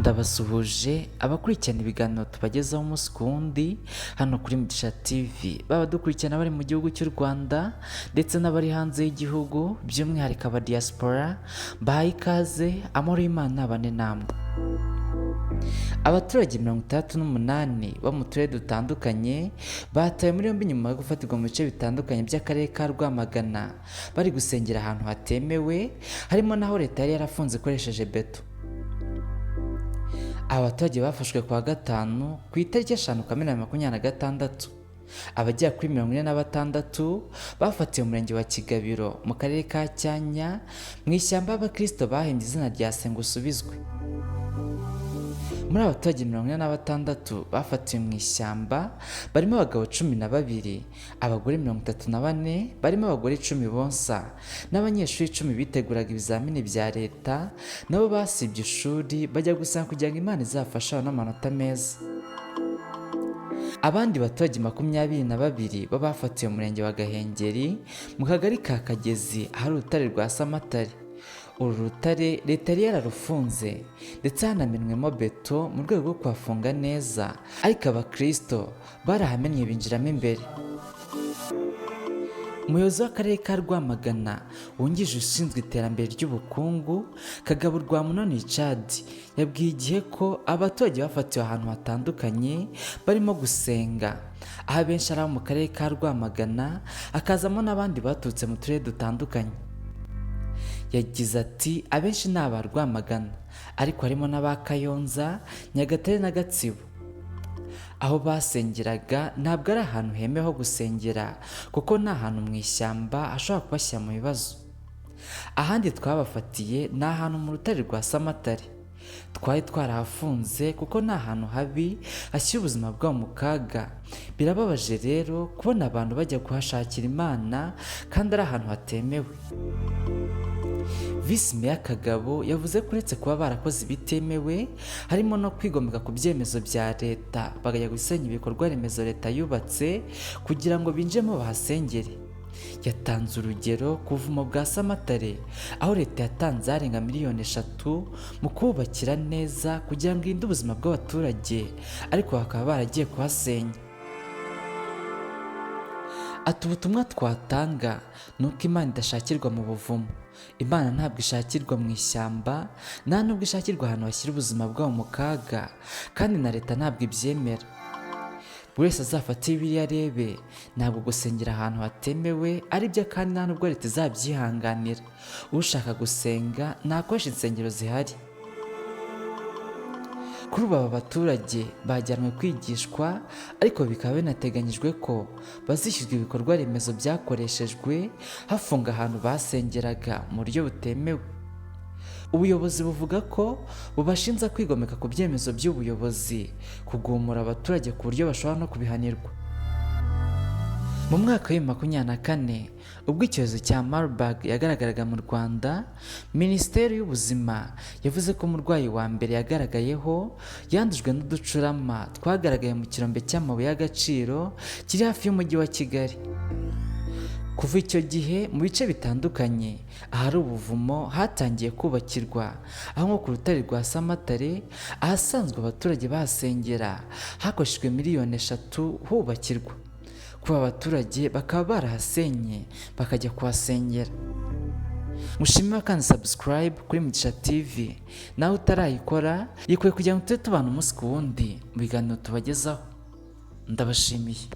Ndabasuhuje abakurikirana ibiganiro tubagezaho umunsi ku wundi hano kuri Mugishatv, baba dukurikirana bari mu gihugu cy'u Rwanda ndetse n'abari hanze y'igihugu, by'umwihariko aba diaspora, bahaye ikaze, amahoro y'Imana abane namwe. Abaturage 68 bo mu turere dutandukanye bataye muri yombi nyuma yo gufatirwa mu bice bitandukanye by'akarere ka Rwamagana bari gusengera ahantu hatemewe, harimo naho leta yari yarafunze ikoresheje beto. Abaturage bafashwe kuwa gatanu ku itariki 5 Kamena 2026. Abagera kuri 46 bafatiwe mu murenge wa Kigabiro mu karere ka Cyanya mu ishyamba y'Abakristo bahembye izina rya Senga usubizwe. Muri abaturage 46 bafatiwe mu ishyamba barimo abagabo 12, abagore 34, barimo abagore 10 bonsa n'abanyeshuri 10 biteguraga ibizamini bya leta, nabo basibye ishuri bajya gusanga kugira ngo Imana izafashe n'amanota meza. Abandi baturage 22 bo bafatiwe mu murenge wa Gahengeri mu kagari ka Kagezi ahari urutare rwa Samatare. Uru rutare leta yari yararufunze ndetse hanamenwemo beto mu rwego rwo kuhafunga neza, ariko Abakristo barahamenye binjiramo imbere. Umuyobozi w'akarere ka Rwamagana wungirije ushinzwe iterambere ry'ubukungu Kagabo Rwamunani Richard yabwiye Igihe ko abaturage bafatiwe ahantu hatandukanye barimo gusenga, aho abenshi ari abo mu karere ka Rwamagana, akazamo n'abandi baturutse mu turere dutandukanye. Yagize ati abenshi ni aba Rwamagana, ariko harimo n'aba Kayonza, Nyagatare na Gatsibo. Aho basengeraga ntabwo ari ahantu hemewe ho gusengera kuko ni ahantu mu ishyamba ashobora kubashyira mu bibazo. Ahandi twabafatiye ni ahantu mu rutare rwa Samatare. Twari twarahafunze kuko ni ahantu habi hashyira ubuzima bwabo mu kaga. Birababaje rero kubona abantu bajya kuhashakira Imana kandi ari ahantu hatemewe. Visi Meya Kagabo yavuze ko uretse kuba barakoze ibitemewe, harimo no kwigomeka ku byemezo bya leta bagajya gusenya ibikorwa remezo leta yubatse kugira ngo binjemo bahasengere. Yatanze urugero ku buvumo bwa Samatare, aho leta yatanze arenga miliyoni 3 mu kubakira neza kugira ngo irinde ubuzima bw'abaturage, ariko bakaba baragiye kuhasenya. Ati ubutumwa twatanga ni uko Imana idashakirwa mu buvumo. Imana ntabwo ishakirwa mu ishyamba, nta nubwo ishakirwa ahantu hashyira ubuzima bwabo mu kaga, kandi na leta ntabwo ibyemera. Buri wese azafata Bibiliya arebe, ntabwo gusengera ahantu hatemewe ari byo, kandi nta nubwo leta izabyihanganira. Ushaka gusenga nakoresha insengero zihari. Kuri ubu aba baturage bajyanwe kwigishwa, ariko bikaba binateganyijwe ko bazishyurwa ibikorwa remezo byakoreshejwe hafunga ahantu basengeraga mu buryo butemewe. Ubuyobozi buvuga ko bubashinja kwigomeka ku byemezo by'ubuyobozi, kugumura abaturage ku buryo bashobora no kubihanirwa. Mu mwaka wa 2024 ubwo icyorezo cya Marburg yagaragaraga mu Rwanda, Minisiteri y'Ubuzima yavuze ko umurwayi wa mbere yagaragayeho yandujwe n'uducurama twagaragaye mu kirombe cy'amabuye y'agaciro kiri hafi y'umujyi wa Kigali. Kuva icyo gihe mu bice bitandukanye ahari ubuvumo hatangiye kubakirwa, aho nko ku rutare rwa Samatare ahasanzwe abaturage bahasengera hakoreshejwe miliyoni 3 hubakirwa. Kuba abaturage bakaba barahasenye bakajya kuhasengera. Mushimira kandi subscribe kuri Mugishatv, nawe utarayikora yikwiye kugira ngo tube tubana umunsi ku wundi mu biganiro tubagezaho. Ndabashimiye.